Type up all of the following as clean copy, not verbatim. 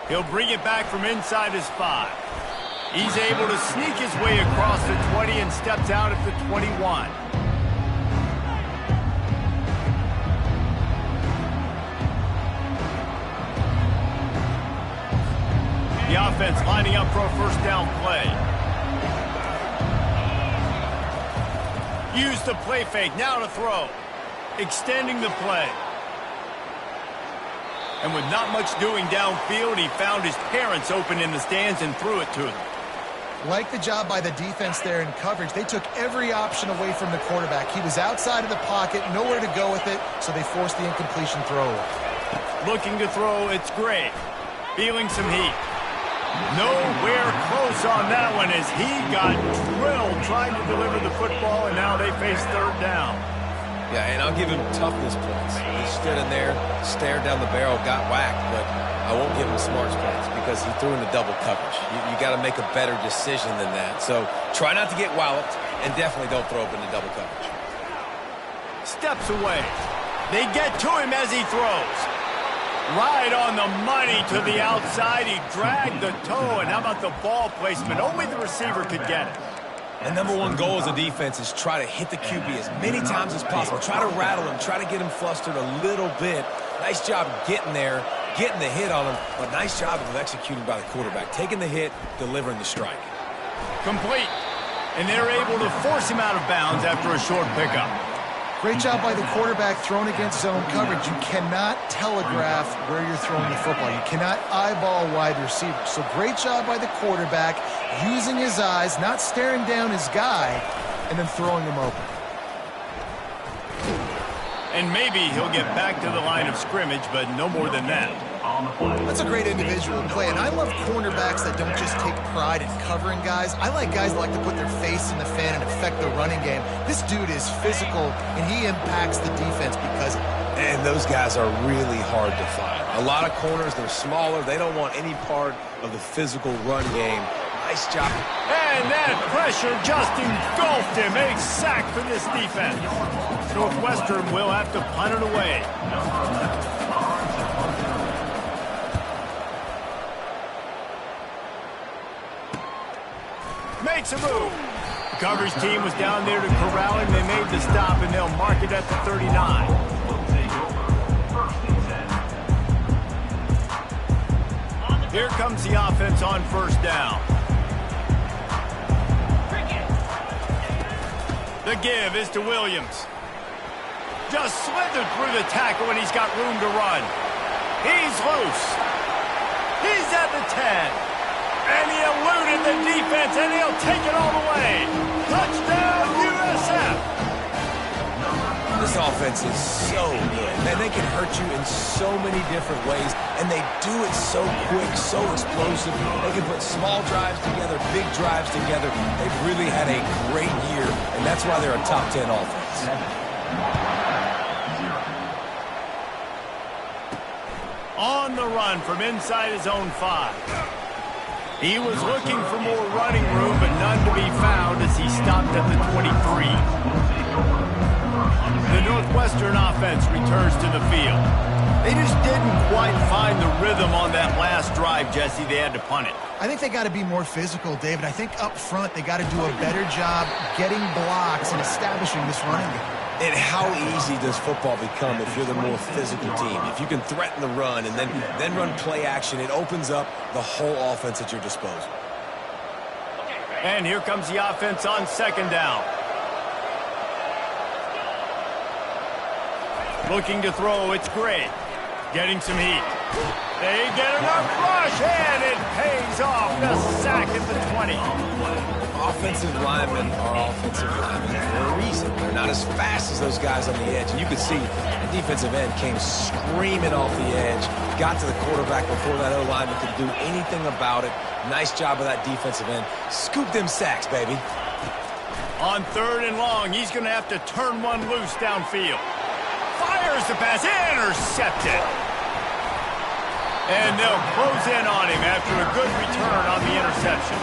He'll bring it back from inside his 5. He's able to sneak his way across the 20 and steps out at the 21. The offense lining up for a first down play. Use the play fake, now to throw. Extending the play. And with not much doing downfield, he found his parents open in the stands and threw it to them. Like the job by the defense there in coverage. They took every option away from the quarterback. He was outside of the pocket, nowhere to go with it, so they forced the incompletion throw. Looking to throw, it's Gray. Feeling some heat. Nowhere close on that one as he got drilled trying to deliver the football, and now they face third down. Yeah, and I'll give him toughness points. He stood in there, stared down the barrel, got whacked, but I won't give him smarts points because he threw into double coverage. You got to make a better decision than that. So try not to get walloped, and definitely don't throw up into double coverage. Steps away. They get to him as he throws. Right on the money to the outside. He dragged the toe, and how about the ball placement? Only the receiver could get it. And number one goal as a defense is try to hit the QB as many times as possible. Try to rattle him. Try to get him flustered a little bit. Nice job getting there, getting the hit on him, but nice job of executing by the quarterback. Taking the hit, delivering the strike. Complete. And they're able to force him out of bounds after a short pickup. Great job by the quarterback thrown against zone coverage. You cannot telegraph where you're throwing the football. You cannot eyeball wide receivers. So great job by the quarterback using his eyes, not staring down his guy, and then throwing him open. And maybe he'll get back to the line of scrimmage, but no more than that. That's a great individual play, and I love cornerbacks that don't just take pride in covering guys. I like guys that like to put their face in the fan and affect the running game. This dude is physical, and he impacts the defense because of it. And those guys are really hard to find. A lot of corners, they're smaller. They don't want any part of the physical run game. Nice job. And that pressure just engulfed him. A sack for this defense. Northwestern will have to punt it away. Makes a move. The coverage team was down there to corral him. They made the stop, and they'll mark it at the 39. Here comes the offense on first down. The give is to Williams. Just slithered through the tackle, and he's got room to run. He's loose. He's at the 10. And he eluded the defense, and he'll take it all the way. Touchdown, USF. This offense is so good. Man, they can hurt you in so many different ways, and they do it so quick, so explosive. They can put small drives together, big drives together. They've really had a great year, and that's why they're a top 10 offense. On the run from inside his own 5. He was looking for more running room, but none to be found as he stopped at the 23. The Northwestern offense returns to the field. They just didn't quite find the rhythm on that last drive, Jesse. They had to punt it. I think they got to be more physical, David. I think up front they got to do a better job getting blocks and establishing this running game. And how easy does football become if you're the more physical team? If you can threaten the run and then run play action, it opens up the whole offense at your disposal. And here comes the offense on second down. Looking to throw, it's Gray. Getting some heat. They get enough rush, and it pays off. The sack at the 20. Offensive linemen are offensive linemen for a reason. They're not as fast as those guys on the edge. And you could see the defensive end came screaming off the edge, got to the quarterback before that O-lineman could do anything about it. Nice job of that defensive end. Scoop them sacks, baby. On third and long, he's going to have to turn one loose downfield. Fires the pass, intercepted. And they'll close in on him after a good return on the interception.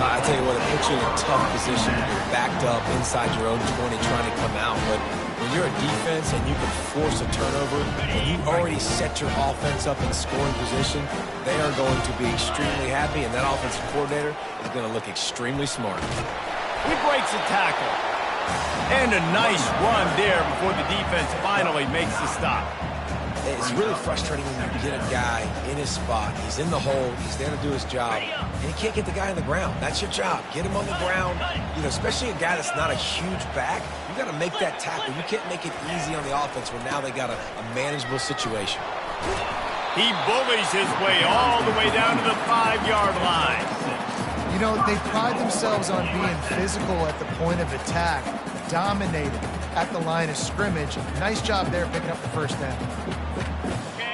I tell you what, it puts you in a tough position when you're backed up inside your own 20 trying to come out. But when you're a defense and you can force a turnover and you already set your offense up in scoring position, they are going to be extremely happy, and that offensive coordinator is going to look extremely smart. He breaks a tackle. And a nice run there before the defense finally makes the stop. It's really frustrating when you get a guy in his spot. He's in the hole. He's there to do his job. And you can't get the guy on the ground. That's your job. Get him on the ground. You know, especially a guy that's not a huge back. You got to make that tackle. You can't make it easy on the offense when now they got a manageable situation. He bullies his way all the way down to the 5-yard line. You know, they pride themselves on being physical at the point of attack, dominated at the line of scrimmage. Nice job there picking up the first down.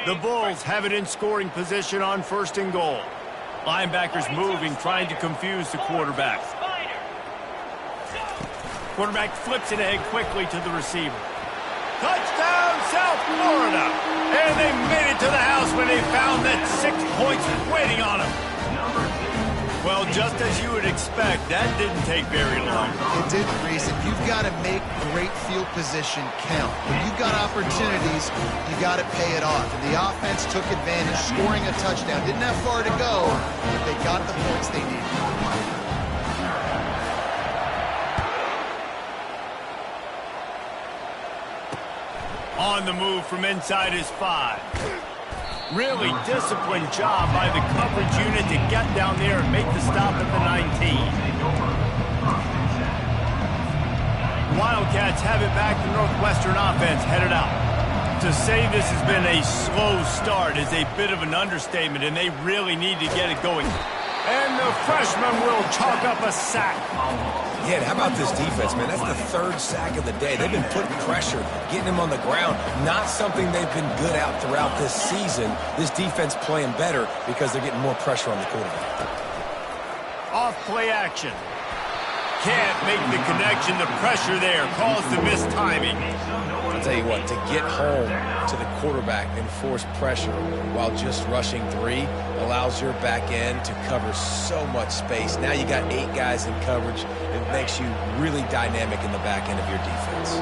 The Bulls have it in scoring position on 1st and goal. Linebackers moving, trying to confuse the quarterback. Quarterback flips it ahead quickly to the receiver. Touchdown, South Florida! And they made it to the house when they found that 6 points waiting on them. Well, just as you would expect, that didn't take very long. It didn't, Reese. You've got to make great field position count. When you've got opportunities, you got to pay it off. And the offense took advantage, scoring a touchdown. Didn't have far to go, but they got the points they needed. On the move from inside his 5. Really disciplined job by the coverage unit to get down there and make the stop at the 19. Wildcats have it back. The Northwestern offense headed out. To say this has been a slow start is a bit of an understatement, and they really need to get it going. And the freshman will chalk up a sack. Yeah, and how about this defense, man? That's the 3rd sack of the day. They've been putting pressure, getting him on the ground. Not something they've been good at throughout this season. This defense playing better because they're getting more pressure on the quarterback. Off play action. Can't make the connection. The pressure there caused the missed timing. I'll tell you what, to get home to the quarterback and force pressure while just rushing 3 allows your back end to cover so much space. Now you got 8 guys in coverage. It makes you really dynamic in the back end of your defense.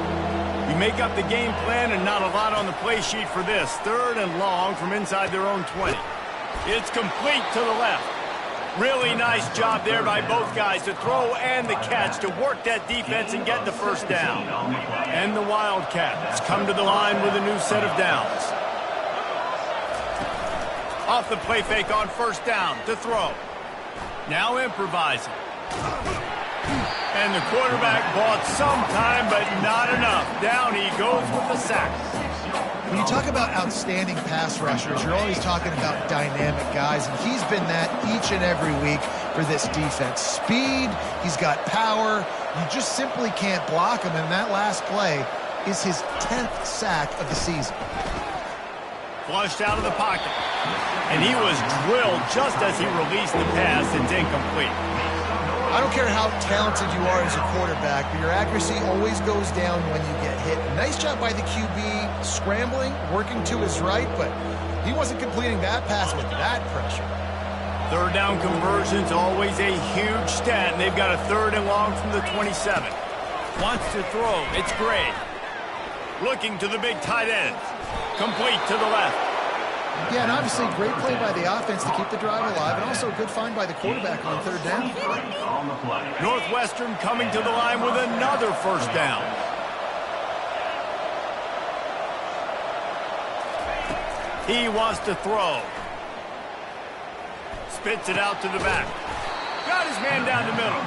You make up the game plan and not a lot on the play sheet for this. 3rd and long from inside their own 20. It's complete to the left. Really nice job there by both guys to throw and the catch to work that defense and get the first down. And the Wildcats come to the line with a new set of downs. Off the play fake on 1st down to throw. Now improvising. And the quarterback bought some time, but not enough. Down he goes with the sack. When you talk about outstanding pass rushers, you're always talking about dynamic guys, and he's been that each and every week for this defense. Speed, he's got power. You just simply can't block him, and that last play is his 10th sack of the season. Flushed out of the pocket. And he was drilled just as he released the pass. It's incomplete. I don't care how talented you are as a quarterback, but your accuracy always goes down when you get hit. Nice job by the QB scrambling, working to his right, but he wasn't completing that pass with that pressure. 3rd down conversion's always a huge stat, and they've got a 3rd and long from the 27. Wants to throw. It's Gray. Looking to the big tight end. Complete to the left. Yeah, and obviously great play by the offense to keep the drive alive, and also a good find by the quarterback on 3rd down. Northwestern coming to the line with another 1st down. He wants to throw. Spits it out to the back. Got his man down the middle.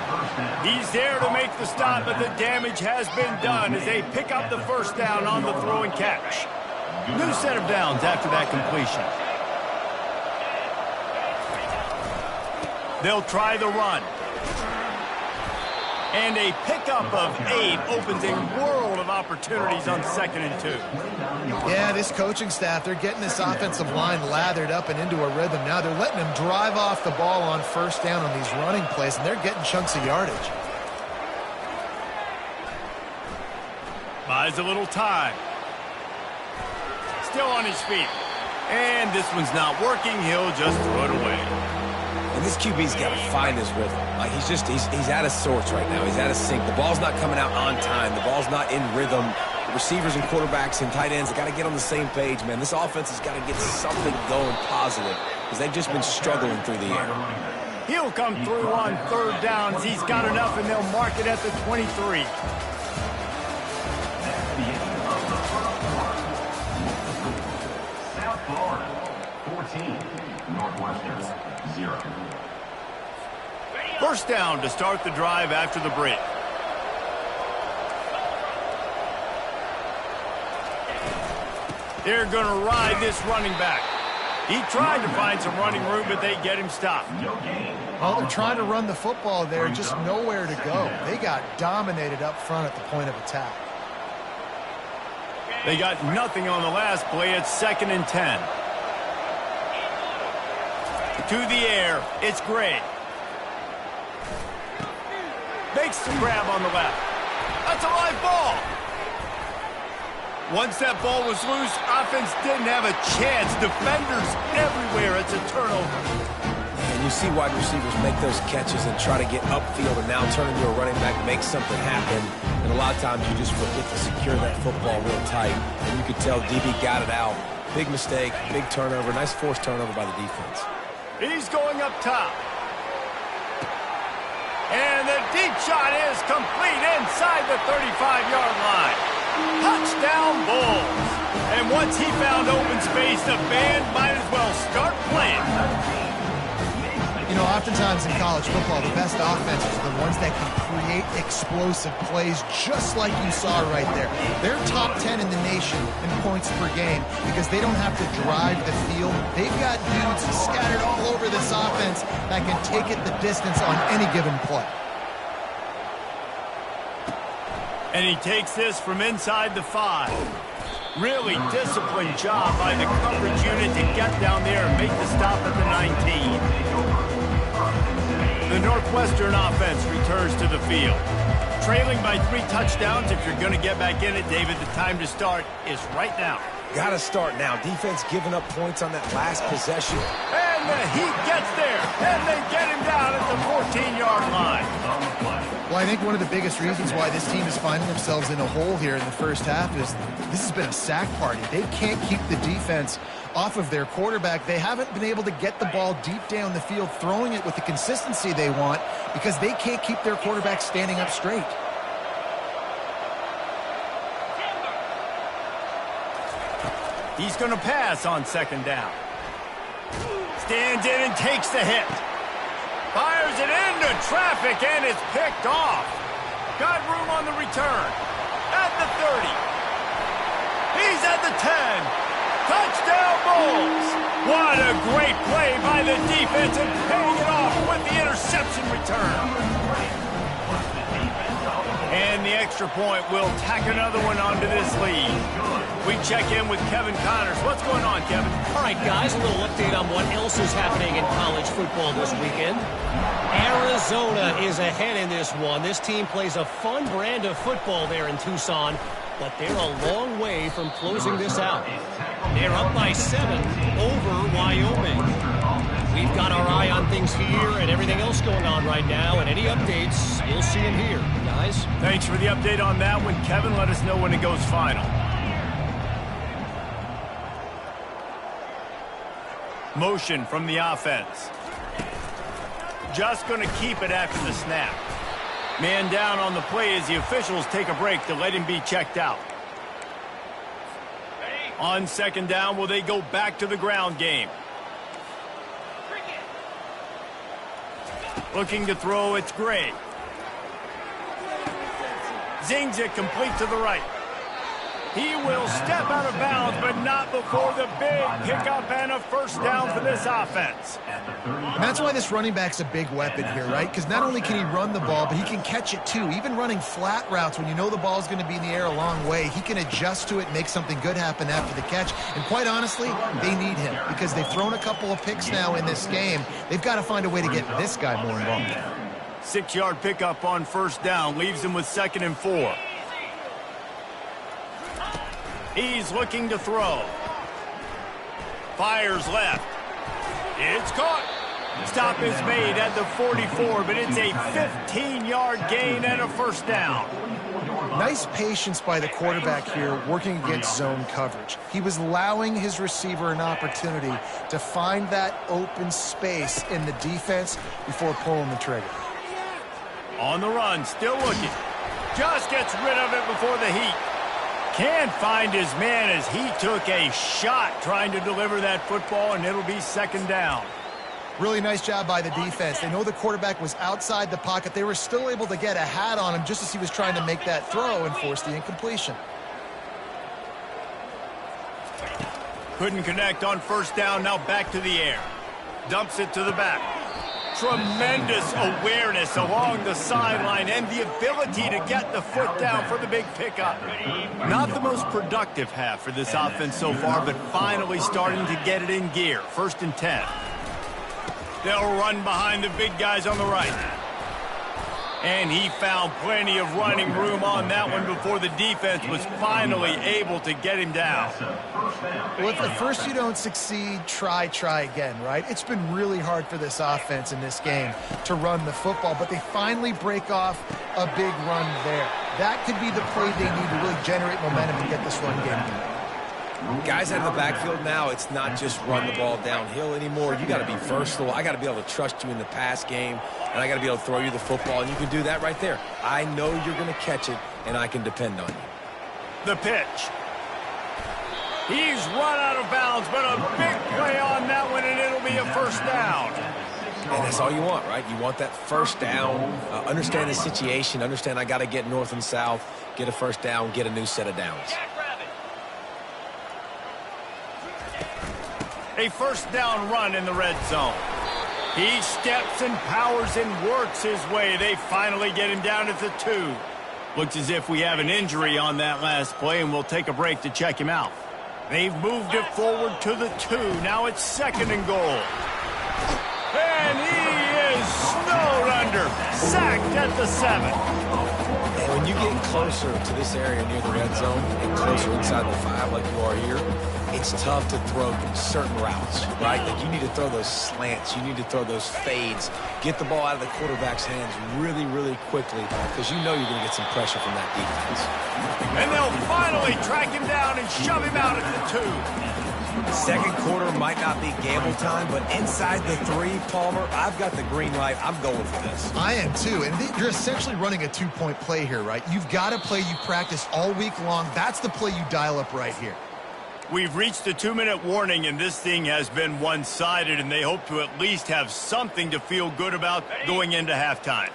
He's there to make the stop, but the damage has been done as they pick up the 1st down on the throw and catch. New set of downs after that completion. They'll try the run. And a pickup of 8 opens a world of opportunities on 2nd and 2. Yeah, this coaching staff, they're getting this offensive line lathered up and into a rhythm now. They're letting them drive off the ball on 1st down on these running plays, and they're getting chunks of yardage. Buys a little time. Still on his feet. And this one's not working. He'll just throw it away. And this QB's got to find his rhythm. Like he's out of sorts right now. He's out of sync. The ball's not coming out on time. The ball's not in rhythm. The receivers and quarterbacks and tight ends, they got to get on the same page, man. This offense has got to get something going positive because they've just been struggling through the air. He'll come through on third downs. He's got enough, and they'll mark it at the 23. South Florida, 14. Northwestern, 0. First down to start the drive after the break. They're going to ride this running back. He tried to find some running room, but they get him stopped. Well, they're trying to run the football there, just nowhere to go. They got dominated up front at the point of attack. They got nothing on the last play. It's 2nd and 10. To the air, it's Gray. Makes the grab on the left. That's a live ball. Once that ball was loose, offense didn't have a chance. Defenders everywhere. It's a turnover. And you see wide receivers make those catches and try to get upfield and now turn into a running back, make something happen. And a lot of times you just forget to secure that football real tight. And you could tell DB got it out. Big mistake, big turnover, nice forced turnover by the defense. He's going up top. And the deep shot is complete inside the 35-yard line. Touchdown Bulls. And once he found open space, the band might as well start playing. You know, oftentimes in college football, the best offenses are the ones that can create explosive plays just like you saw right there. They're top 10 in the nation in points per game because they don't have to drive the field. They've got dudes scattered all over this offense that can take it the distance on any given play. And he takes this from inside the 5. Really disciplined job by the coverage unit to get down there and make the stop at the 19. The Northwestern offense returns to the field. Trailing by 3 touchdowns. If you're going to get back in it, David, the time to start is right now. Got to start now. Defense giving up points on that last possession. And the Heat gets there, and they get him down at the 14-yard line. Well, I think one of the biggest reasons why this team is finding themselves in a hole here in the first half is this has been a sack party. They can't keep the defense off of their quarterback. They haven't been able to get the ball deep down the field, throwing it with the consistency they want because they can't keep their quarterback standing up straight. He's going to pass on 2nd down. Stands in and takes the hit. Fires it into traffic, and it's picked off. Got room on the return. At the 30. He's at the 10. Touchdown Bulls. What a great play by the defense and paying it off with the interception return. And the extra point will tack another one onto this lead. We check in with Kevin Connors. What's going on, Kevin? All right, guys, a little update on what else is happening in college football this weekend. Arizona is ahead in this one. This team plays a fun brand of football there in Tucson, but they're a long way from closing this out. They're up by 7 over Wyoming. We've got our eye on things here and everything else going on right now, and any updates, you'll see them here, guys. Thanks for the update on that one, Kevin. Let us know when it goes final. Motion from the offense. Just going to keep it after the snap. Man down on the play as the officials take a break to let him be checked out. On 2nd down, will they go back to the ground game? Looking to throw, it's Gray. Zings it complete to the right. He will step out of bounds, but not before the big pickup and a first down for this offense. And that's why this running back's a big weapon here, right? Because not only can he run the ball, but he can catch it too. Even running flat routes when you know the ball's going to be in the air a long way, he can adjust to it, make something good happen after the catch. And quite honestly, they need him because they've thrown a couple of picks now in this game. They've got to find a way to get this guy more involved. 6-yard pickup on 1st down leaves him with 2nd and 4. He's looking to throw. Fires left. It's caught. Stop is made at the 44, but it's a 15-yard gain and a first down. Nice patience by the quarterback here working against zone coverage. He was allowing his receiver an opportunity to find that open space in the defense before pulling the trigger. On the run, still looking. Just gets rid of it before the heat. Can't find his man as he took a shot trying to deliver that football, and it'll be second down. Really nice job by the defense. They know the quarterback was outside the pocket. They were still able to get a hat on him just as he was trying to make that throw and force the incompletion. Couldn't connect on first down, now back to the air. Dumps it to the back. Tremendous awareness along the sideline and the ability to get the foot down for the big pickup. Not the most productive half for this offense so far, but finally starting to get it in gear. 1st and 10. They'll run behind the big guys on the right. And he found plenty of running room on that one before the defense was finally able to get him down. Well, if at first you don't succeed, try again, right? It's been really hard for this offense in this game to run the football, but they finally break off a big run there. That could be the play they need to really generate momentum and get this run game going. Guys out of the backfield now, it's not just run the ball downhill anymore. You got to be versatile. I got to be able to trust you in the pass game, and I got to be able to throw you the football, and you can do that right there. I know you're going to catch it, and I can depend on you. The pitch. He's run out of bounds, but a big play on that one, and it'll be a first down. And that's all you want, right? You want that first down, understand the situation, understand I got to get north and south, get a first down, get a new set of downs. A first down run in the red zone. He steps and powers and works his way. They finally get him down at the 2. Looks as if we have an injury on that last play, and we'll take a break to check him out. They've moved it forward to the 2. Now it's 2nd and goal. And he is snowed under. Sacked at the 7. And when you get closer to this area near the red zone and closer inside the 5 like you are here, it's tough to throw certain routes, right? Like you need to throw those slants. You need to throw those fades. Get the ball out of the quarterback's hands really, really quickly because you know you're going to get some pressure from that defense. And they'll finally track him down and shove him out at the 2. Second quarter might not be gamble time, but inside the 3, Palmer, I've got the green light. I'm going for this. I am too, and you're essentially running a 2-point play here, right? You've got a play you practice all week long. That's the play you dial up right here. We've reached the 2-minute warning, and this thing has been one-sided, and they hope to at least have something to feel good about going into halftime.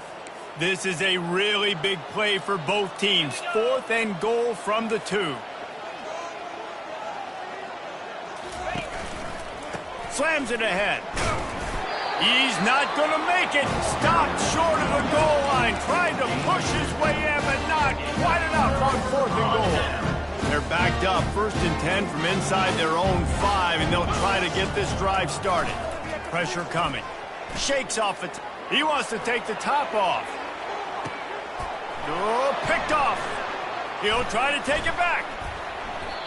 This is a really big play for both teams. 4th and goal from the 2. Slams it ahead. He's not going to make it. Stopped short of the goal line. Trying to push his way in, but not quite enough on 4th and goal. They're backed up 1st and 10 from inside their own 5, and they'll try to get this drive started. Pressure coming. Shakes off it. He wants to take the top off. Oh, picked off. He'll try to take it back.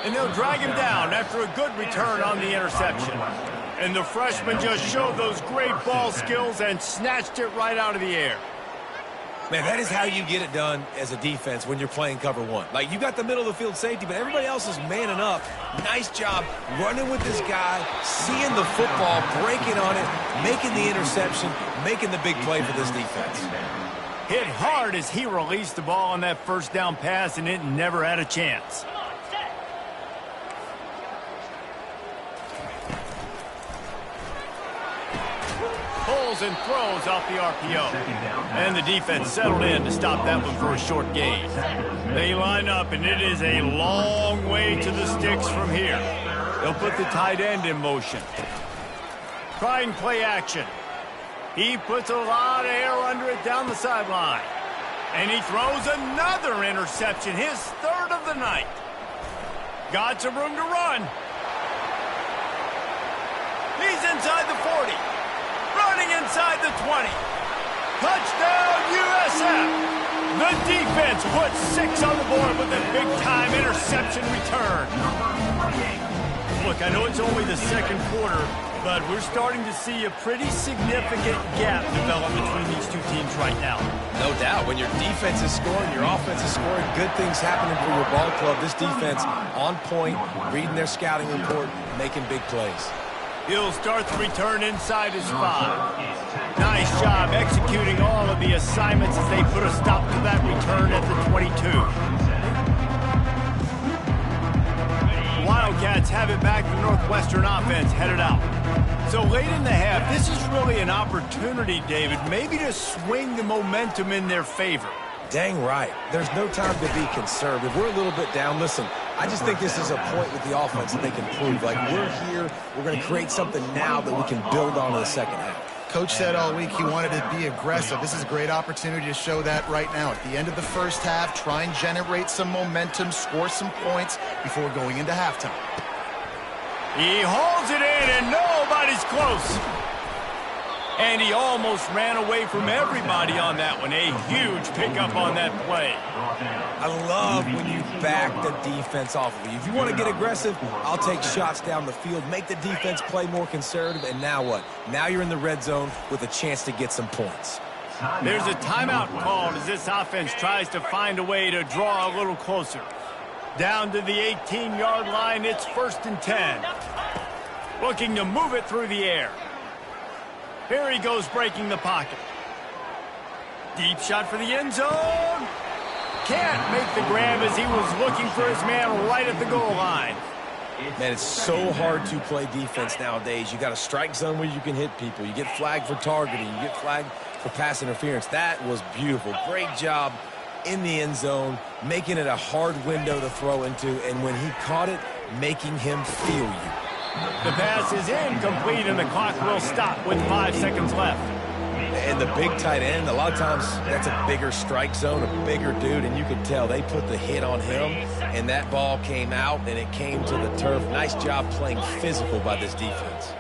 And they'll drag him down after a good return on the interception. And the freshman just showed those great ball skills and snatched it right out of the air. Man, that is how you get it done as a defense when you're playing cover 1. Like, you got the middle of the field safety, but everybody else is manning up. Nice job running with this guy, seeing the football, breaking on it, making the interception, making the big play for this defense. Hit hard as he released the ball on that first down pass, and it never had a chance. Pulls and throws off the RPO. And the defense settled in to stop that one for a short gain. They line up, and it is a long way to the sticks from here. They'll put the tight end in motion. Trying play action. He puts a lot of air under it down the sideline. And he throws another interception, his 3rd of the night. Got some room to run. He's inside the 40. Running inside the 20. Touchdown, USF. The defense puts 6 on the board with a big-time interception return. Look, I know it's only the 2d quarter, But we're starting to see a pretty significant gap develop between these two teams right now. No doubt. When your defense is scoring, your offense is scoring, good things happening for your ball club. This defense on point, reading their scouting report, making big plays. He'll start the return inside his 5. Nice job executing all of the assignments as they put a stop to that return at the 22. Wildcats have it back. The Northwestern offense headed out. So late in the half, this is really an opportunity, David, maybe to swing the momentum in their favor. Dang right. There's no time to be conservative. We're a little bit down. Listen, I just think this is a point with the offense that they can prove. Like, we're here, we're going to create something now that we can build on in the second half. Coach said all week he wanted to be aggressive. This is a great opportunity to show that right now. At the end of the first half, try and generate some momentum, score some points before going into halftime. He holds it in, and nobody's close. And he almost ran away from everybody on that one. A huge pickup on that play. I love when you back the defense off of you. If you want to get aggressive, I'll take shots down the field, make the defense play more conservative, and now what? Now you're in the red zone with a chance to get some points. There's a timeout called as this offense tries to find a way to draw a little closer. Down to the 18-yard line, it's 1st and 10. Looking to move it through the air. Here he goes breaking the pocket. Deep shot for the end zone. Can't make the grab as he was looking for his man right at the goal line. Man, it's so hard to play defense nowadays. You got a strike zone where you can hit people. You get flagged for targeting. You get flagged for pass interference. That was beautiful. Great job in the end zone, making it a hard window to throw into, and when he caught it, making him feel you. The pass is incomplete, and the clock will stop with 5 seconds left. And the big tight end, a lot of times that's a bigger strike zone, a bigger dude, and you could tell they put the hit on him, and that ball came out, and it came to the turf. Nice job playing physical by this defense.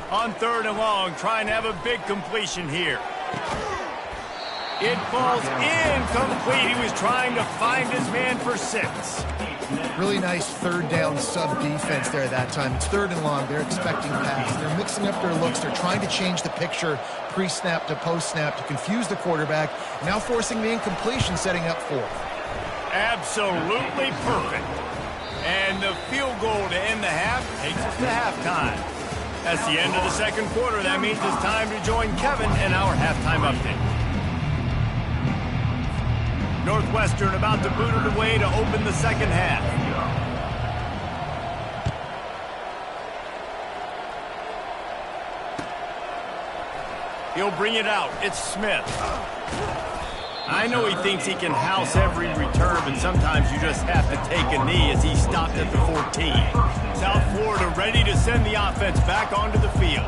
On 3rd and long, trying to have a big completion here. It falls incomplete. He was trying to find his man for 6. Really nice 3rd down sub defense there that time. It's 3rd and long. They're expecting pass. They're mixing up their looks. They're trying to change the picture pre-snap to post-snap to confuse the quarterback. Now forcing the incompletion, setting up 4th. Absolutely perfect. And the field goal to end the half takes us to halftime. That's the end of the 2nd quarter. That means it's time to join Kevin in our halftime update. Northwestern about to boot it away to open the 2nd half. He'll bring it out. It's Smith. I know he thinks he can house every return, but sometimes you just have to take a knee as he stopped at the 14. South Florida ready to send the offense back onto the field.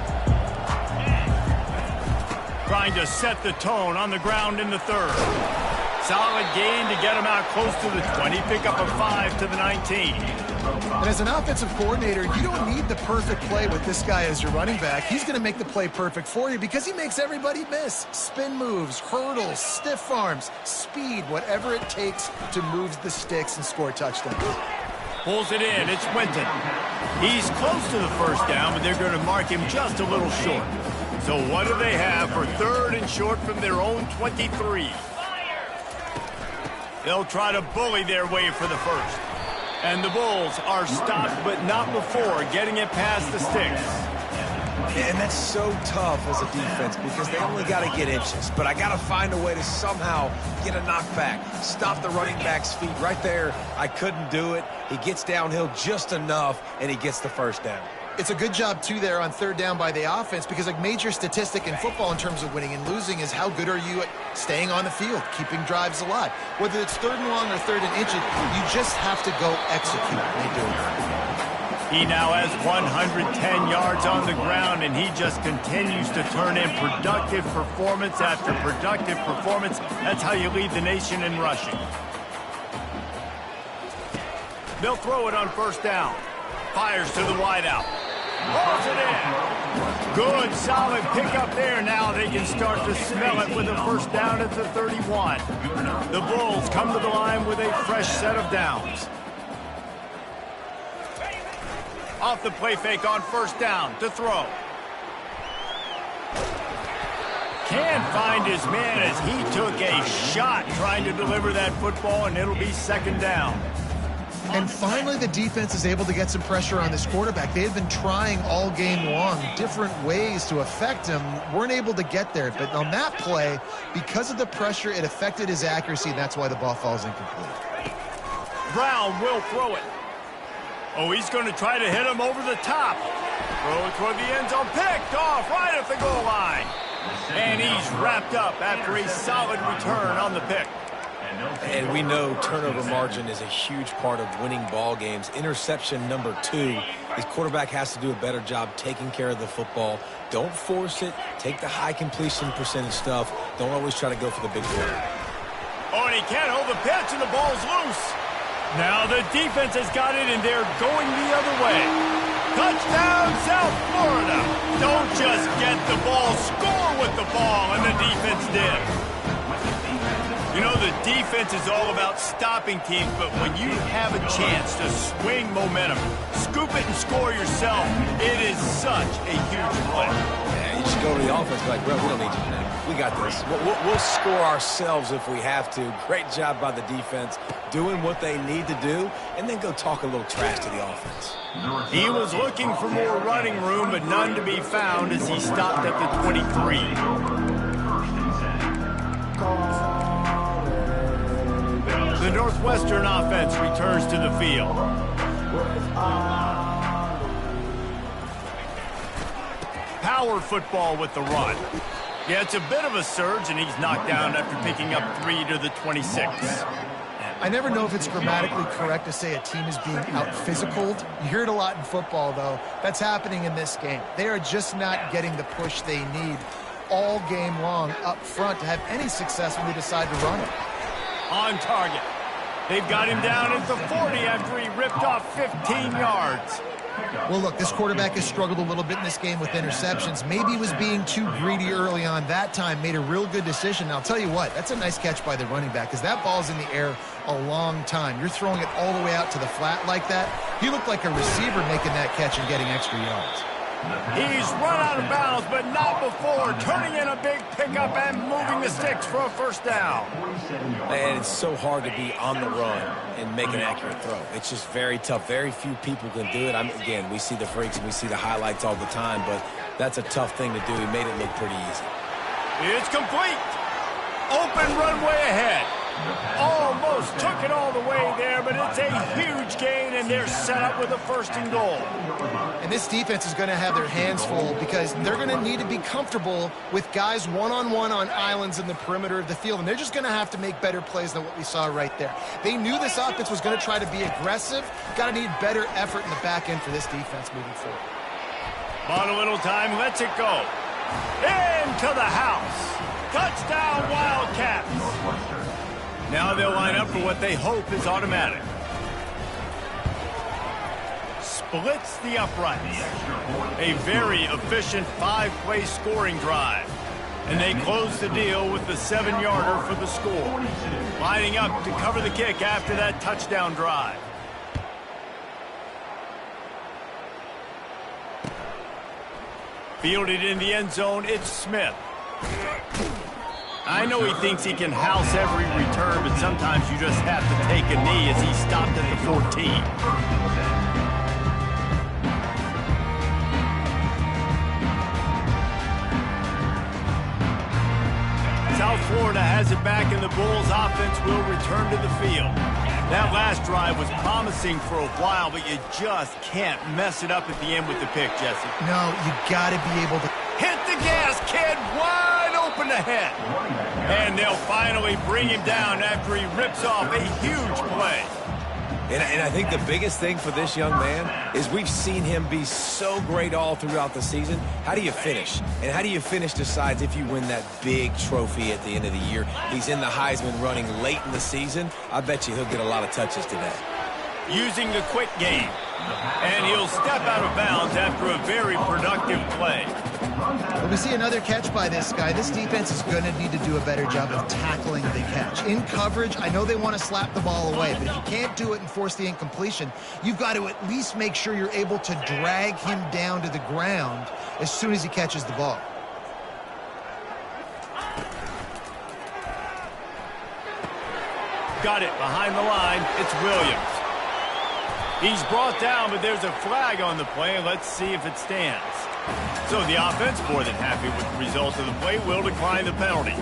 Trying to set the tone on the ground in the 3rd. Solid gain to get him out close to the 20. Pick up a 5 to the 19. And as an offensive coordinator, you don't need the perfect play with this guy as your running back. He's going to make the play perfect for you because he makes everybody miss. Spin moves, hurdles, stiff arms, speed, whatever it takes to move the sticks and score touchdowns. Pulls it in. It's Winton. He's close to the 1st down, but they're going to mark him just a little short. So what do they have for 3rd and short from their own 23? They'll try to bully their way for the 1st. And the Bulls are stopped, but not before getting it past the sticks. And that's so tough as a defense because they only got to get inches. But I got to find a way to somehow get a knockback, stop the running back's feet. Right there, I couldn't do it. He gets downhill just enough, and he gets the 1st down. It's a good job, too, there on 3rd down by the offense because a major statistic in football in terms of winning and losing is how good are you at staying on the field, keeping drives alive. Whether it's 3rd and long or 3rd and inches, you just have to go execute. They do. He now has 110 yards on the ground, and he just continues to turn in productive performance after productive performance. That's how you lead the nation in rushing. They'll throw it on 1st down. Fires to the wideout. Pulls it in. Good, solid pickup there. Now they can start to smell it with a first down at the 31. The Bulls come to the line with a fresh set of downs. Off the play fake on first down to throw. Can't find his man as he took a shot trying to deliver that football, and it'll be second down. And finally, the defense is able to get some pressure on this quarterback. They had been trying all game long different ways to affect him, weren't able to get there. But on that play, because of the pressure, it affected his accuracy, and that's why the ball falls incomplete. Brown will throw it. Oh, he's going to try to hit him over the top. Throw toward the end zone, picked off right at the goal line. And he's wrapped up after a solid return on the pick. And we know turnover margin is a huge part of winning ball games. Interception number 2. His quarterback has to do a better job taking care of the football. Don't force it. Take the high completion percentage stuff. Don't always try to go for the big play. Oh, and he can't hold the pitch, and the ball's loose. Now the defense has got it, and they're going the other way. Touchdown, South Florida. Don't just get the ball, score with the ball, and the defense did. You know, the defense is all about stopping teams, but when you have a chance to swing momentum, scoop it and score yourself, it is such a huge play. Yeah, you should go to the offense like, bro, we don't need you now. We got this. We'll score ourselves if we have to. Great job by the defense doing what they need to do, and then go talk a little trash to the offense. He was looking for more running room, but none to be found as he stopped at the 23. The Northwestern offense returns to the field. Power football with the run. Yeah, it's a bit of a surge, and he's knocked down after picking up 3 to the 26. I never know if it's grammatically correct to say a team is being out-physicaled. You hear it a lot in football, though. That's happening in this game. They are just not getting the push they need all game long up front to have any success when they decide to run it. On target. They've got him down at the 40 after he ripped off 15 yards. Well, look, this quarterback has struggled a little bit in this game with interceptions. Maybe he was being too greedy early on. That time made a real good decision. And I'll tell you what, that's a nice catch by the running back because that ball's in the air a long time. You're throwing it all the way out to the flat like that. He looked like a receiver making that catch and getting extra yards. He's run out of bounds, but not before turning in a big pickup and moving the sticks for a first down. And it's so hard to be on the run and make an accurate throw. It's just very tough. Very few people can do it. Again, we see the freaks and we see the highlights all the time, but that's a tough thing to do. He made it look pretty easy. It's complete. Open runway ahead. Almost took it all the way there, but it's a huge gain, and they're set up with a first and goal. And this defense is going to have their hands full because they're going to need to be comfortable with guys one-on-one on islands in the perimeter of the field, and they're just going to have to make better plays than what we saw right there. They knew this offense was going to try to be aggressive. Got to need better effort in the back end for this defense moving forward. Bought a little time, lets it go. Into the house. Touchdown, Wildcats. Now they'll line up for what they hope is automatic. Splits the uprights. A very efficient 5-play scoring drive. And they close the deal with the 7-yarder for the score. Lining up to cover the kick after that touchdown drive. Fielded in the end zone, it's Smith. I know he thinks he can house every return, but sometimes you just have to take a knee as he stopped at the 14. South Florida has it back, and the Bulls offense will return to the field. That last drive was promising for a while, but you just can't mess it up at the end with the pick, Jesse. No, you got to be able to hit the gas, kid, wide open ahead. And they'll finally bring him down after he rips off a huge play. And I think the biggest thing for this young man is we've seen him be so great all throughout the season. How do you finish? And how do you finish decides if you win that big trophy at the end of the year. He's in the Heisman running late in the season. I bet you he'll get a lot of touches today. using the quick game. And he'll step out of bounds after a very productive play. Well, we see another catch by this guy. This defense is going to need to do a better job of tackling the catch. In coverage, I know they want to slap the ball away, but if you can't do it and force the incompletion, you've got to at least make sure you're able to drag him down to the ground as soon as he catches the ball. Got it behind the line. It's Williams. He's brought down, but there's a flag on the play. Let's see if it stands. So the offense, more than happy with the result of the play, will decline the penalty.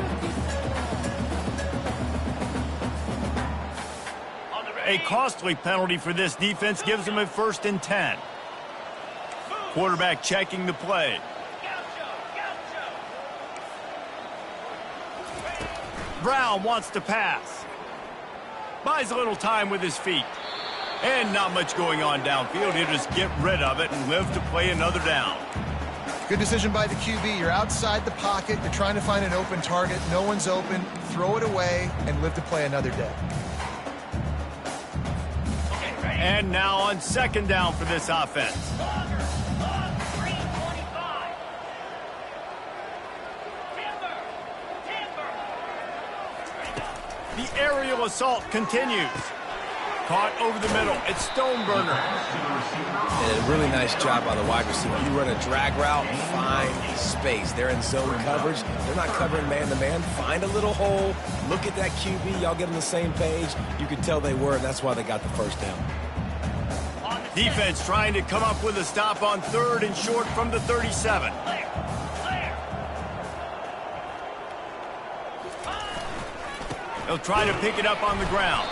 A costly penalty for this defense gives them a 1st and 10. Quarterback checking the play. Brown wants to pass. Buys a little time with his feet. And not much going on downfield. He'll just get rid of it and live to play another down. Good decision by the QB. You're outside the pocket. You're trying to find an open target. No one's open. Throw it away and live to play another day. And now on 2nd down for this offense. The aerial assault continues. Caught over the middle. It's Stoneburner. And a really nice job by the wide receiver. You run a drag route, find space. They're in zone coverage. They're not covering man-to-man. Find a little hole. Look at that QB. Y'all get on the same page. You could tell they were, and that's why they got the 1st down. Defense trying to come up with a stop on 3rd and short from the 37. They'll try to pick it up on the ground.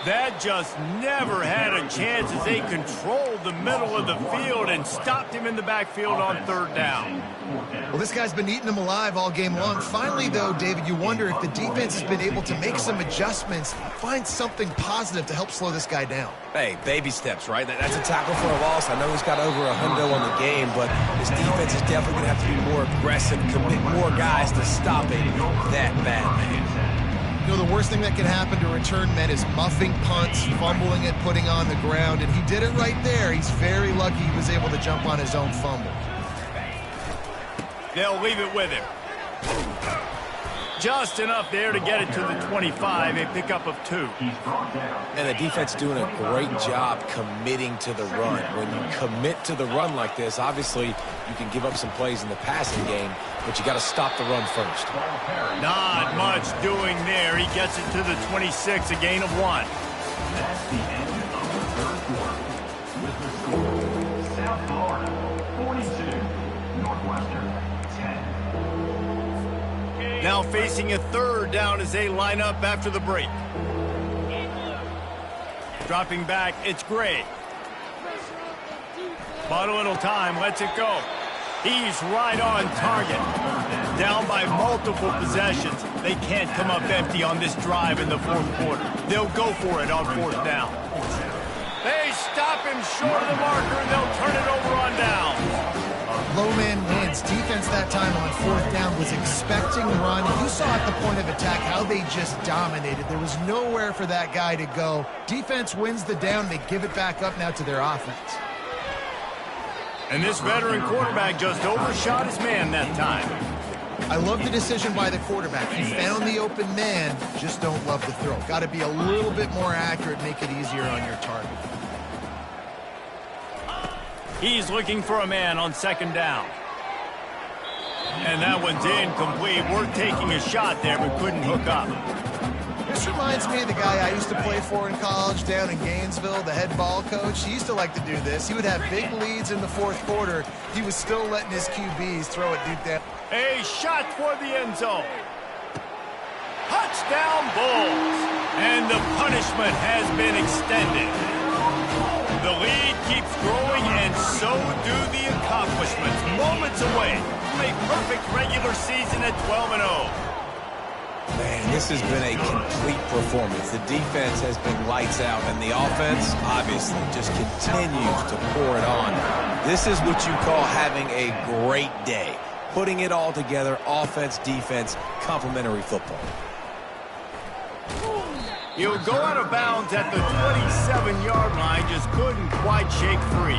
That just never had a chance as they controlled the middle of the field and stopped him in the backfield on 3rd down. Well, this guy's been eating them alive all game long. Finally, though, David, you wonder if the defense has been able to make some adjustments, find something positive to help slow this guy down. Hey, baby steps, right? That's a tackle for a loss. I know he's got over $100 on the game, but this defense is definitely going to have to be more aggressive, commit more guys to stopping that bad man. You know, the worst thing that can happen to return men is muffing punts, fumbling it, putting on the ground, and he did it right there. He's very lucky he was able to jump on his own fumble. They'll leave it with him. Just enough there to get it to the 25, a pickup of 2. And the defense doing a great job committing to the run. When you commit to the run like this, obviously you can give up some plays in the passing game, but you got to stop the run first. Not much doing there. He gets it to the 26, a gain of 1. That's the end of the 3rd quarter. With the score, South Florida 42, Northwestern 10. Now facing a 3rd down as they line up after the break. Dropping back, it's Gray. Bought a little time, lets it go. He's right on target. Down by multiple possessions. They can't come up empty on this drive in the 4th quarter. They'll go for it on 4th down. They stop him short of the marker, and they'll turn it over on down. Low man wins. Defense that time on 4th down was expecting the run. You saw at the point of attack how they just dominated. There was nowhere for that guy to go. Defense wins the down. They give it back up now to their offense. And this veteran quarterback just overshot his man that time. I love the decision by the quarterback. He found the open man, just don't love the throw. Got to be a little bit more accurate, make it easier on your target. He's looking for a man on 2nd down. And that one's incomplete. We're taking a shot there, but couldn't hook up. This reminds me of the guy I used to play for in college down in Gainesville, the head ball coach. He used to like to do this. He would have big leads in the 4th quarter. He was still letting his QBs throw it deep down. A shot for the end zone. Touchdown Bulls. And the punishment has been extended. The lead keeps growing, and so do the accomplishments. Moments away from a perfect regular season at 12-0. Man, this has been a complete performance. The defense has been lights out, and the offense, obviously, just continues to pour it on. This is what you call having a great day. Putting it all together, offense, defense, complementary football. He'll go out of bounds at the 27-yard line, just couldn't quite shake free.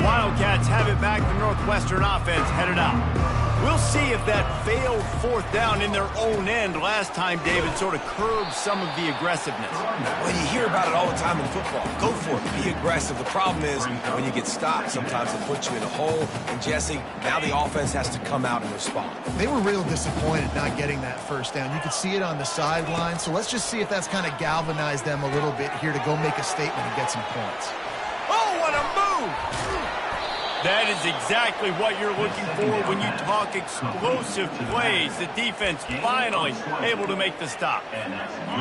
Wildcats have it back. The Northwestern offense headed out. We'll see if that failed fourth down in their own end last time, David, sort of curbed some of the aggressiveness. Well, you hear about it all the time in football. Go for it. Be aggressive. The problem is when you get stopped, sometimes it puts you in a hole. And, Jesse, now the offense has to come out and respond. They were real disappointed not getting that first down. You could see it on the sideline. So let's just see if that's kind of galvanized them a little bit here to go make a statement and get some points. Oh, what a move! That is exactly what you're looking for when you talk explosive plays. The defense finally able to make the stop.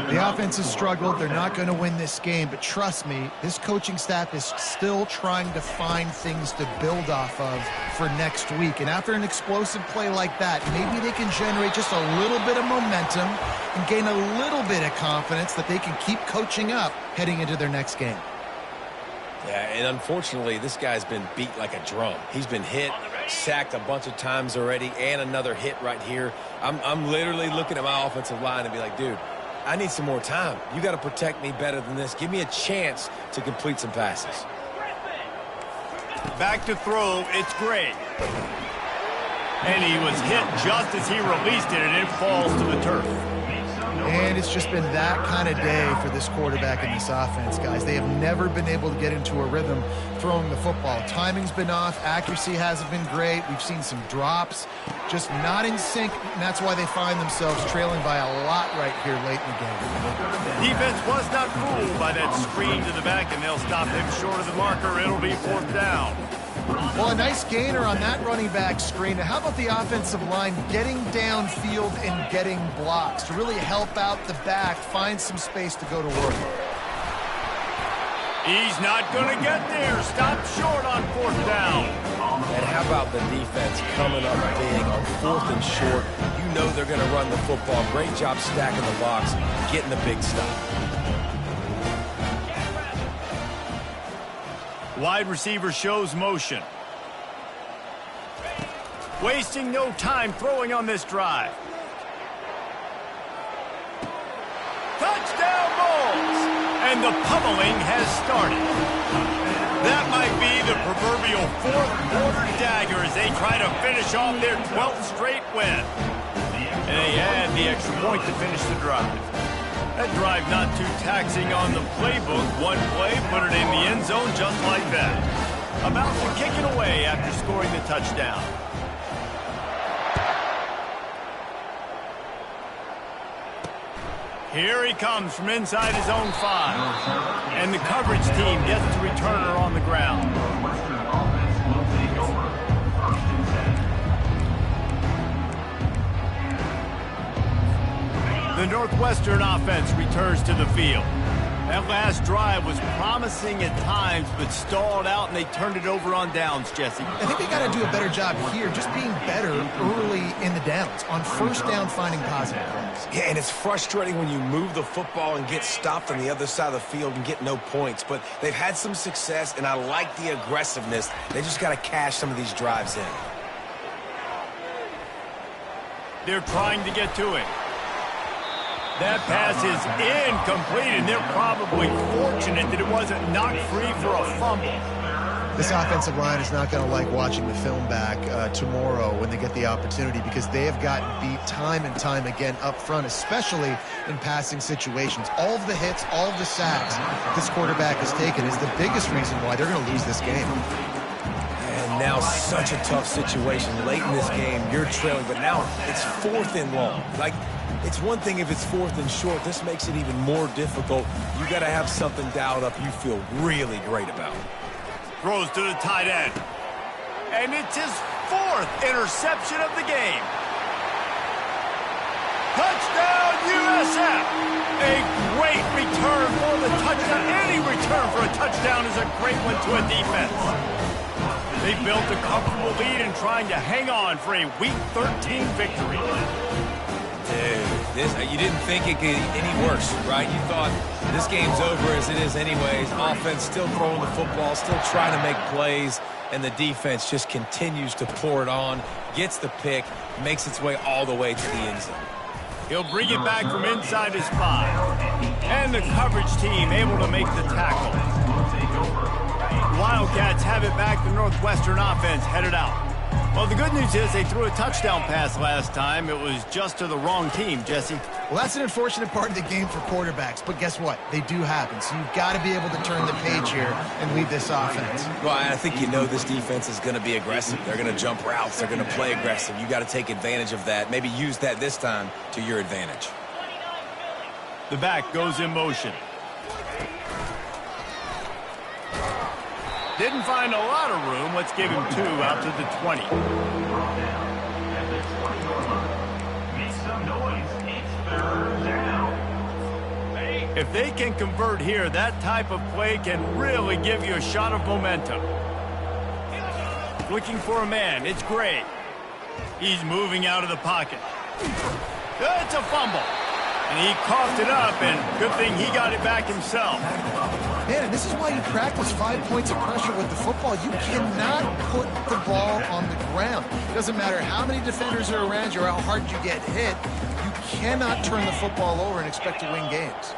The offense has struggled. They're not going to win this game, but trust me, this coaching staff is still trying to find things to build off of for next week. And after an explosive play like that, maybe they can generate just a little bit of momentum and gain a little bit of confidence that they can keep coaching up heading into their next game. Yeah, and unfortunately, this guy's been beat like a drum. He's been hit, sacked a bunch of times already, and another hit right here. I'm literally looking at my offensive line and be like, dude, I need some more time. You got to protect me better than this. Give me a chance to complete some passes. Back to throw, it's Gray. And he was hit just as he released it, and it falls to the turf. And it's just been that kind of day for this quarterback and this offense, guys. They have never been able to get into a rhythm throwing the football. Timing's been off. Accuracy hasn't been great. We've seen some drops, just not in sync, and that's why they find themselves trailing by a lot right here late in the game. Defense was not fooled by that screen to the back, and they'll stop him short of the marker. It'll be fourth down. Well, a nice gainer on that running back screen. Now, how about the offensive line getting downfield and getting blocks to really help out the back, find some space to go to work? He's not going to get there. Stop short on fourth down. And how about the defense coming up big on fourth and short? You know they're going to run the football. Great job stacking the box, getting the big stop. Wide receiver shows motion. Wasting no time throwing on this drive. Touchdown Bulls! And the pummeling has started. That might be the proverbial fourth quarter dagger as they try to finish off their 12th straight win. And they add the extra point to finish the drive. That drive not too taxing on the playbook. One play, put it in the end zone just like that. About to kick it away after scoring the touchdown. Here he comes from inside his own 5. And the coverage team gets to return her on the ground. The Northwestern offense returns to the field. That last drive was promising at times, but stalled out, and they turned it over on downs, Jesse. I think they got to do a better job here, just being better early in the downs, on first down finding positive plays. Yeah, and it's frustrating when you move the football and get stopped on the other side of the field and get no points, but they've had some success, and I like the aggressiveness. They just got to cash some of these drives in. They're trying to get to it. That pass is incomplete, and they're probably fortunate that it wasn't knocked free for a fumble. This offensive line is not going to like watching the film back tomorrow when they get the opportunity, because they have gotten beat time and time again up front, especially in passing situations. All of the hits, all of the sacks this quarterback has taken is the biggest reason why they're going to lose this game. And now such a tough situation. Late in this game, you're trailing, but now it's fourth and long. Like, it's one thing if it's fourth and short. This makes it even more difficult. You got to have something dialed up you feel really great about. Throws to the tight end. And it's his 4th interception of the game. Touchdown, USF! A great return for the touchdown. Any return for a touchdown is a great one to a defense. They built a comfortable lead and trying to hang on for a Week 13 victory. Dude, you didn't think it could get any worse, right? You thought this game's over as it is anyways. Offense still throwing the football, still trying to make plays. and the defense just continues to pour it on, gets the pick, makes its way all the way to the end zone. He'll bring it back from inside his 5. And the coverage team able to make the tackle. Wildcats have it back. The Northwestern offense headed out. Well, the good news is they threw a touchdown pass last time. It was just to the wrong team, Jesse. Well, that's an unfortunate part of the game for quarterbacks, but guess what? They do happen, so you've got to be able to turn the page here and lead this offense. Well, I think you know this defense is going to be aggressive. They're going to jump routes. They're going to play aggressive. You got to take advantage of that. Maybe use that this time to your advantage. The back goes in motion. Didn't find a lot of room. Let's give him 2 out to the 20. Make some noise. It's 3rd down. If they can convert here, that type of play can really give you a shot of momentum. Looking for a man. It's Gray. He's moving out of the pocket. It's a fumble. And he coughed it up, and good thing he got it back himself. Man, and this is why you practice 5 points of pressure with the football. You cannot put the ball on the ground. It doesn't matter how many defenders are around you or how hard you get hit. You cannot turn the football over and expect to win games.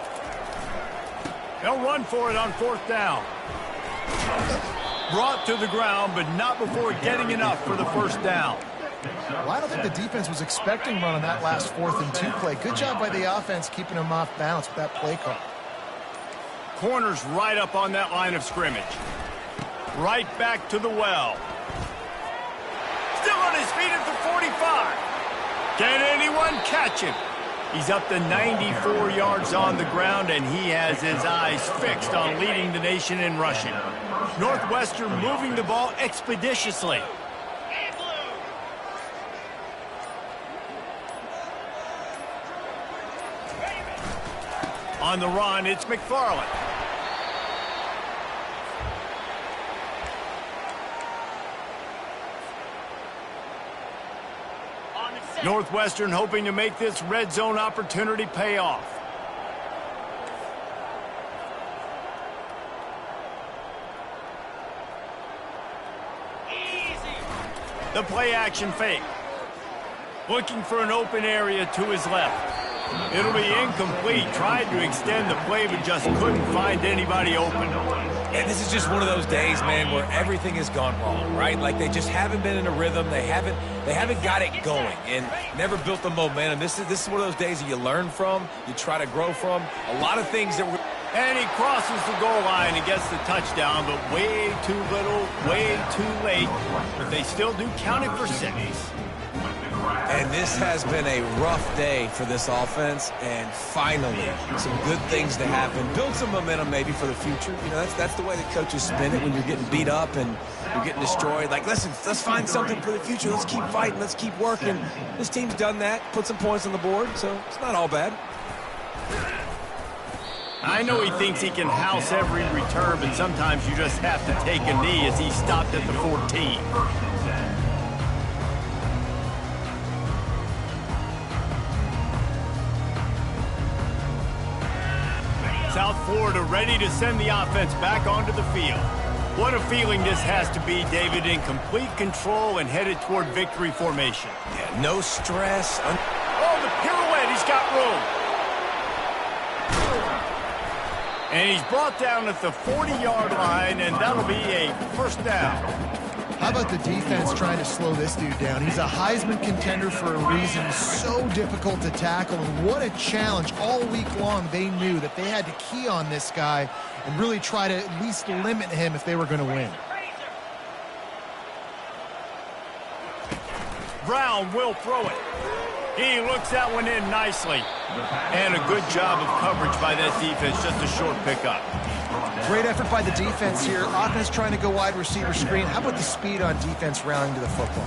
They'll run for it on 4th down. Brought to the ground, but not before getting enough for the 1st down. Well, I don't think the defense was expecting run on that last 4th and 2 play. Good job by the offense keeping them off balance with that play call. Corner's right up on that line of scrimmage. Right back to the well. Still on his feet at the 45. Can anyone catch him? He's up to 94 yards on the ground, and he has his eyes fixed on leading the nation in rushing. Northwestern moving the ball expeditiously. On the run, it's McFarland. Northwestern hoping to make this red zone opportunity pay off. The play action fake. Looking for an open area to his left. It'll be incomplete. Tried to extend the play, but just couldn't find anybody open. And this is just one of those days, man, where everything has gone wrong, right? Like they just haven't been in a rhythm. They haven't got it going and never built the momentum. This is one of those days that you learn from, you try to grow from. A lot of things that were... And he crosses the goal line and gets the touchdown, but way too little, way too late. But they still do count it for 6. And this has been a rough day for this offense, and finally, some good things to happen. Build some momentum maybe for the future. You know, that's the way the coaches spin it when you're getting beat up and you're getting destroyed. Like, listen, let's find something for the future. Let's keep fighting. Let's keep working. This team's done that, put some points on the board, so it's not all bad. I know he thinks he can house every return, but sometimes you just have to take a knee as he stopped at the 14. South Florida ready to send the offense back onto the field. What a feeling this has to be, David, in complete control and headed toward victory formation. Yeah, no stress. Oh, the pirouette, he's got room. And he's brought down at the 40-yard line, and that'll be a 1st down. How about the defense trying to slow this dude down? He's a Heisman contender for a reason. So difficult to tackle, and what a challenge. All week long, they knew that they had to key on this guy and really try to at least limit him if they were going to win. Brown will throw it. He looks that one in nicely. And a good job of coverage by that defense, just a short pickup. Great effort by the defense here. Offense trying to go wide receiver screen. How about the speed on defense rounding to the football?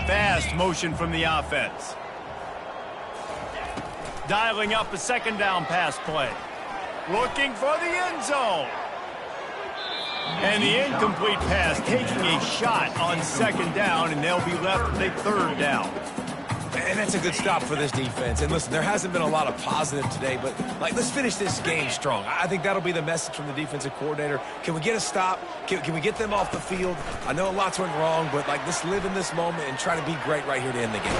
Fast motion from the offense. Dialing up a 2nd down pass play. Looking for the end zone. And the incomplete pass taking a shot on 2nd down, and they'll be left with a 3rd down. And that's a good stop for this defense. And listen, there hasn't been a lot of positive today, but let's finish this game strong. I think that'll be the message from the defensive coordinator. Can we get a stop? Can we get them off the field? I know lots went wrong, but let's live in this moment and try to be great right here to end the game.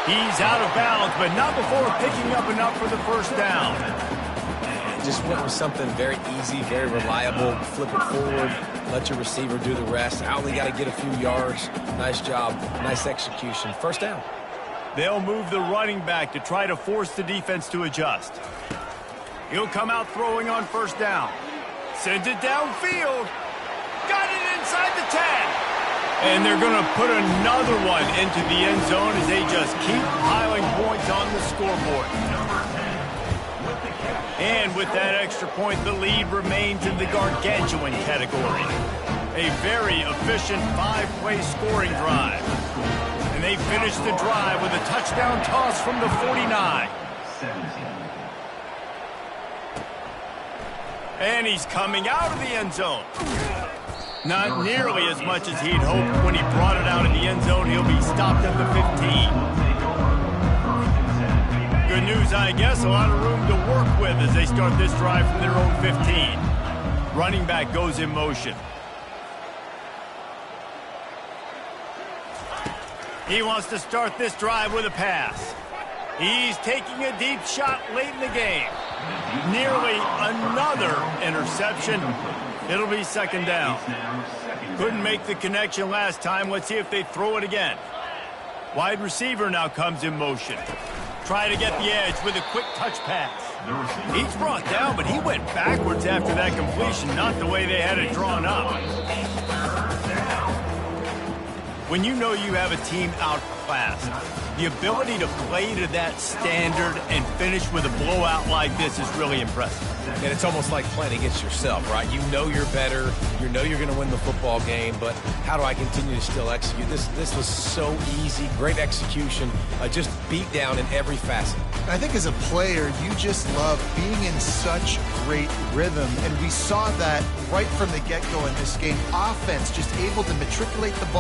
He's out of bounds, but not before picking up enough for the first down. Just went with something very easy, very reliable. Flip it forward, let your receiver do the rest. I only got to get a few yards. Nice job, nice execution. First down. They'll move the running back to try to force the defense to adjust. He'll come out throwing on first down. Sends it downfield. Got it inside the 10. And they're going to put another one into the end zone as they just keep piling points on the scoreboard. And with that extra point, the lead remains in the gargantuan category. A very efficient 5-play scoring drive. And they finish the drive with a touchdown toss from the 49. And he's coming out of the end zone. Not nearly as much as he'd hoped when he brought it out of the end zone. He'll be stopped at the 15. Good news, I guess. A lot of room to work with as they start this drive from their own 15. Running back goes in motion. He wants to start this drive with a pass. He's taking a deep shot late in the game. Nearly another interception. It'll be second down. Couldn't make the connection last time. Let's see if they throw it again. Wide receiver now comes in motion. Try to get the edge with a quick touch pass. He's brought down, but he went backwards after that completion, not the way they had it drawn up. When you know you have a team outclassed, the ability to play to that standard and finish with a blowout like this is really impressive. And it's almost like playing against yourself, right? You know you're better. You know you're going to win the football game, but how do I continue to still execute? This was so easy. Great execution. Just beat down in every facet. I think as a player, you just love being in such great rhythm, and we saw that right from the get-go in this game. Offense just able to matriculate the ball.